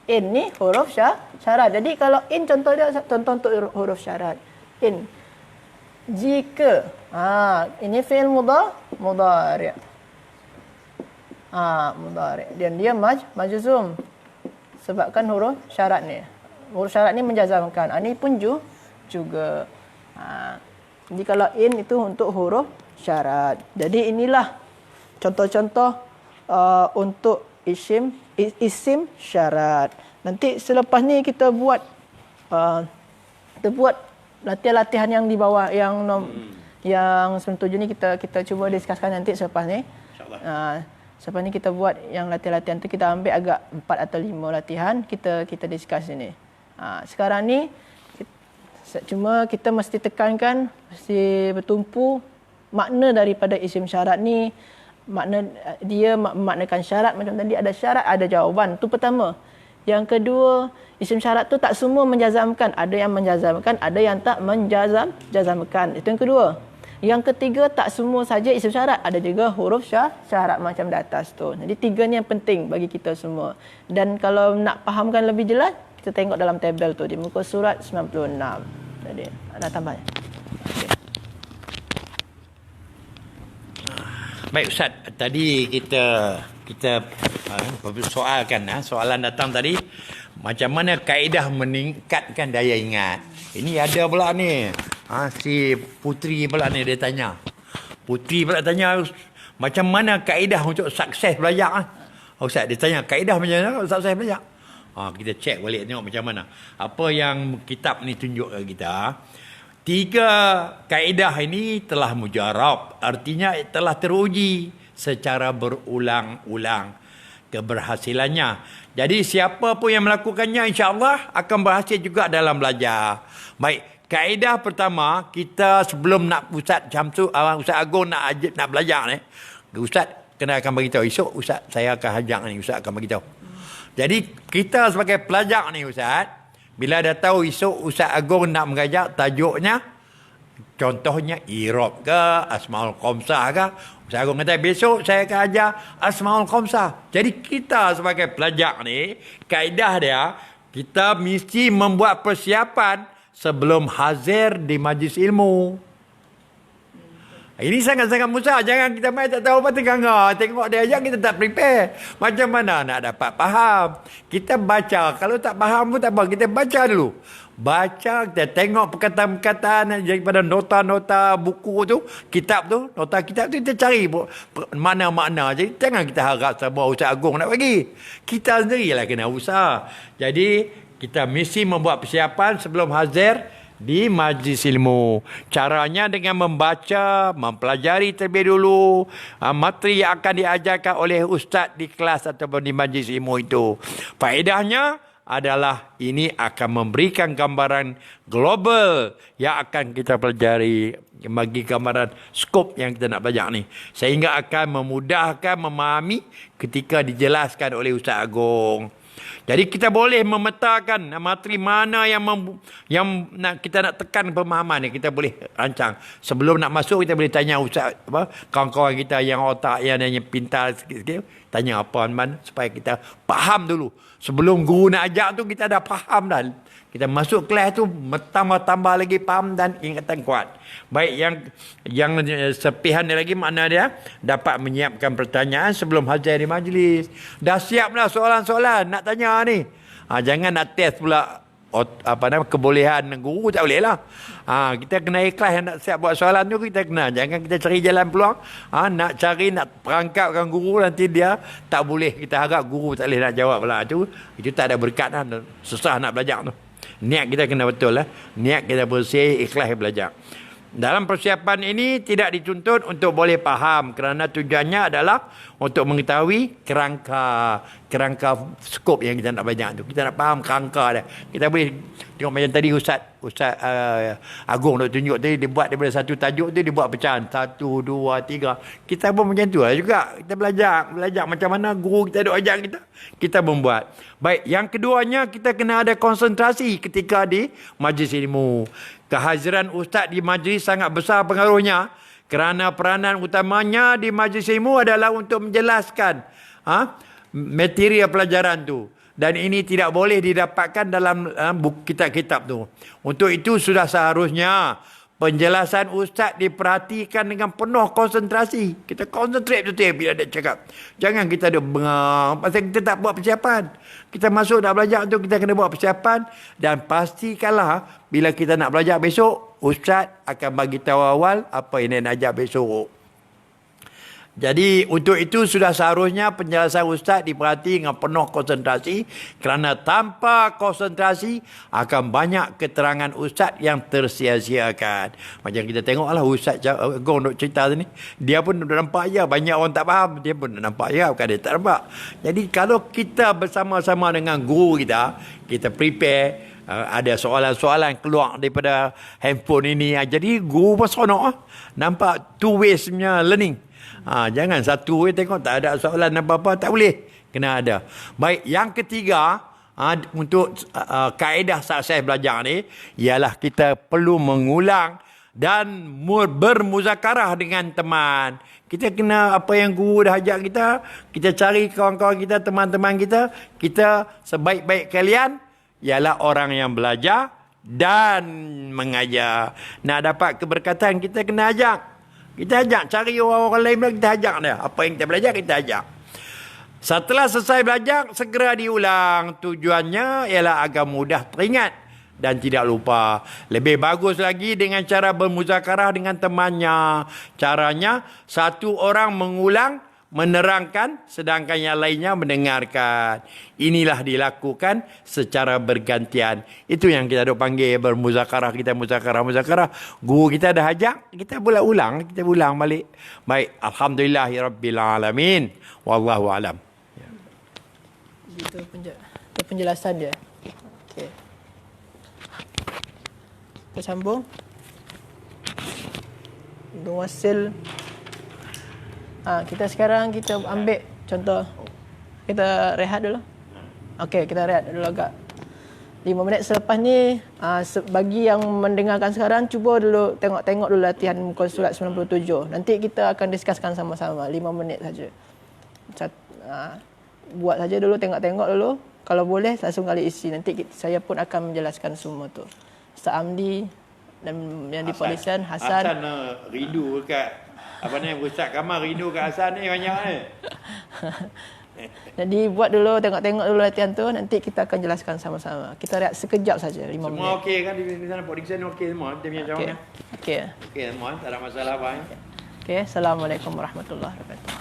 In ni huruf syarat. Jadi kalau in contoh dia contoh untuk huruf syarat. In. Jika. Ini fi'il mudhari'. Mudhari'. Dan dia majzum. Sebabkan huruf syarat ni. Huruf syarat ni menjazamkan. Ini pun juga. Jadi kalau in itu untuk huruf syarat. Jadi inilah contoh-contoh untuk isim syarat. Nanti selepas ni kita buat latihan-latihan yang di bawah yang 97 ni kita cuba diskuskan nanti selepas ni. Selepas ni kita buat yang latihan-latihan tu, kita ambil agak 4 atau 5 latihan kita diskus ini. Sekarang ni cuma kita mesti tekankan, mesti bertumpu makna daripada isim syarat ni. Makna dia memaknakan syarat, macam tadi ada syarat, ada jawapan. Itu pertama. Yang kedua, isim syarat tu tak semua menjazamkan. Ada yang menjazamkan, ada yang tak menjazamkan. Itu yang kedua. Yang ketiga, tak semua saja isim syarat. Ada juga huruf syarat macam di atas tu. Jadi 3 ni yang penting bagi kita semua. Dan kalau nak fahamkan lebih jelas, kita tengok dalam tabel tu di muka surat 96. Jadi, nak tambah. Okay. Baik Ustaz, tadi kita soalan datang tadi, macam mana kaedah meningkatkan daya ingat. Ini ada pula ni. Si Putri pula ni dia tanya. Putri pula tanya, macam mana kaedah untuk sukses belajar? Ustaz, dia tanya kaedah macam mana untuk sukses belajar? Kita cek balik tengok macam mana. Apa yang kitab ni tunjuk ke kita. 3 kaedah ini telah mujarab, artinya telah teruji secara berulang-ulang keberhasilannya. Jadi siapa pun yang melakukannya, insya-Allah akan berhasil juga dalam belajar. Baik, kaedah pertama, kita sebelum nak Ustaz Agong nak belajar ni, Ustaz kena akan bagi tahu esok Ustaz saya akan ajak ni, Ustaz akan bagi tahu. Jadi kita sebagai pelajar ni Ustaz, bila dah tahu esok Ustaz Agong nak mengajar tajuknya, contohnya i'rab ke, asmaul khamsah ke, Ustaz Agong kata besok saya akan ajar asmaul khamsah. Jadi kita sebagai pelajar ni, kaedah dia, kita mesti membuat persiapan sebelum hazir di majlis ilmu. Ini sangat-sangat musah. Jangan kita main tak tahu apa tengah. Tengok dia aja kita tak prepare. Macam mana nak dapat faham? Kita baca. Kalau tak faham pun tak apa. Kita baca dulu. Baca, kita tengok perkataan-perkataan daripada nota-nota buku tu, kitab tu, nota kitab tu, kita cari mana-makna. Jadi jangan kita harap sebuah Ustaz Agung nak bagi. Kita sendirilah kena usaha. Jadi kita mesti membuat persiapan sebelum hazir di majlis ilmu. Caranya dengan membaca, mempelajari terlebih dulu materi yang akan diajarkan oleh ustaz di kelas ataupun di majlis ilmu itu. Faedahnya adalah ini akan memberikan gambaran global yang akan kita pelajari, bagi gambaran skop yang kita nak belajar ni, sehingga akan memudahkan memahami ketika dijelaskan oleh Ustaz Agung. Jadi kita boleh memetakan materi mana yang kita nak tekan pemahaman ni, kita boleh rancang. Sebelum nak masuk kita boleh tanya ustaz kawan-kawan kita yang otak yang pintar sikit-sikit, tanya apa man supaya kita faham dulu. Sebelum guru nak ajak tu kita dah faham dah. Kita masuk kelas tu tambah lagi faham dan ingatan kuat. Baik yang sepihan dia lagi, makna dia dapat menyiapkan pertanyaan sebelum hadir di majlis. Dah siap dah soalan-soalan nak tanya ni. Jangan nak test pula kebolehan guru, tak boleh lah. Kita kena ikhlas yang nak siap buat soalan tu, kita kena. Jangan kita cari jalan peluang. Nak perangkapkan guru, nanti dia tak boleh. Kita harap guru tak boleh nak jawab pula. Itu tak ada berkat lah. Susah nak belajar tu. Niat kita kena betul lah. Niat kita bersih, ikhlas belajar. Dalam persiapan ini tidak dituntut untuk boleh faham, kerana tujuannya adalah untuk mengetahui kerangka skop yang kita nak belajar tu. Kita nak faham kerangka dia. Kita boleh tengok macam tadi Ustaz Agung nak tunjuk tadi, dia buat daripada satu tajuk tu dia buat pecahan 1, 2, 3. Kita pun macam tu lah juga. Kita belajar macam mana guru kita duk ajar kita membuat. Baik, yang keduanya kita kena ada konsentrasi ketika di majlis ilmu. Kehadiran ustaz di majlis sangat besar pengaruhnya, kerana peranan utamanya di majlis ilmu adalah untuk menjelaskan material pelajaran tu, dan ini tidak boleh didapatkan dalam kitab-kitab tu. Untuk itu sudah seharusnya penjelasan ustaz diperhatikan dengan penuh konsentrasi. Kita konsentrate betul bila dia cakap. Jangan kita ada bengang pasal kita tak buat persiapan. Kita masuk nak belajar tu, kita kena buat persiapan, dan pastikanlah bila kita nak belajar besok, ustaz akan bagi tahu awal apa yang dia nak ajar besok. Jadi untuk itu sudah seharusnya penjelasan ustaz diperhati dengan penuh konsentrasi, kerana tanpa konsentrasi akan banyak keterangan ustaz yang tersia-siakan. Macam kita tengoklah Ustaz Agung duk cerita ni, dia pun nampak ya banyak orang tak faham, dia pun nampak ya bukan dia tak nampak. Jadi kalau kita bersama-sama dengan guru kita prepare, ada soalan-soalan keluar daripada handphone ini, jadi guru pun seronok nampak two ways punya learning. Jangan satu tengok tak ada soalan apa-apa, tak boleh. Kena ada. Baik, yang ketiga untuk kaedah sukses belajar ni ialah kita perlu mengulang dan bermuzakarah dengan teman. Kita kena apa yang guru dah ajar kita cari kawan-kawan kita, teman-teman kita sebaik-baik kalian ialah orang yang belajar dan mengajar. Nak dapat keberkatan kita kena ajak. Kita ajak, cari orang-orang lain pula, kita ajak dia. Apa yang kita belajar, kita ajak. Setelah selesai belajar, segera diulang. Tujuannya ialah agar mudah teringat dan tidak lupa. Lebih bagus lagi dengan cara bermuzakarah dengan temannya. Caranya, satu orang mengulang, menerangkan, sedangkan yang lainnya mendengarkan. Inilah dilakukan secara bergantian. Itu yang kita panggil bermuzakarah. Kita muzakarah. Guru kita dah ajak, kita boleh ulang, kita ulang balik. Baik, alhamdulillahirabbil-alamin. Wallahu alam. Itu penjelasan dia. Okey. Kita sambung. Wasil. Kita sekarang kita ambil contoh. Kita rehat dulu. Okey, kita rehat dulu agak 5 minit selepas ni. Bagi yang mendengarkan sekarang, cuba dulu tengok dulu latihan muka surat 97. Nanti kita akan diskuskan sama-sama 5 minit saja. Buat saja dulu, tengok dulu. Kalau boleh langsung kali isi. Nanti saya pun akan menjelaskan semua tu. Ustaz Amdi dan yang di polisian Hasan rindu dekat Apa ni rusak kamar rindu kat Hasan ni banyak ni. Jadi buat dulu, tengok-tengok dulu latihan tu, nanti kita akan jelaskan sama-sama. Kita rehat sekejap saja, 5 minit. Semua okey kan di sana Podiksen okey semua dia punya Okey. cawangan. Okey. Okey semua tak ada masalah apa. Okey, Assalamualaikum warahmatullahi wabarakatuh.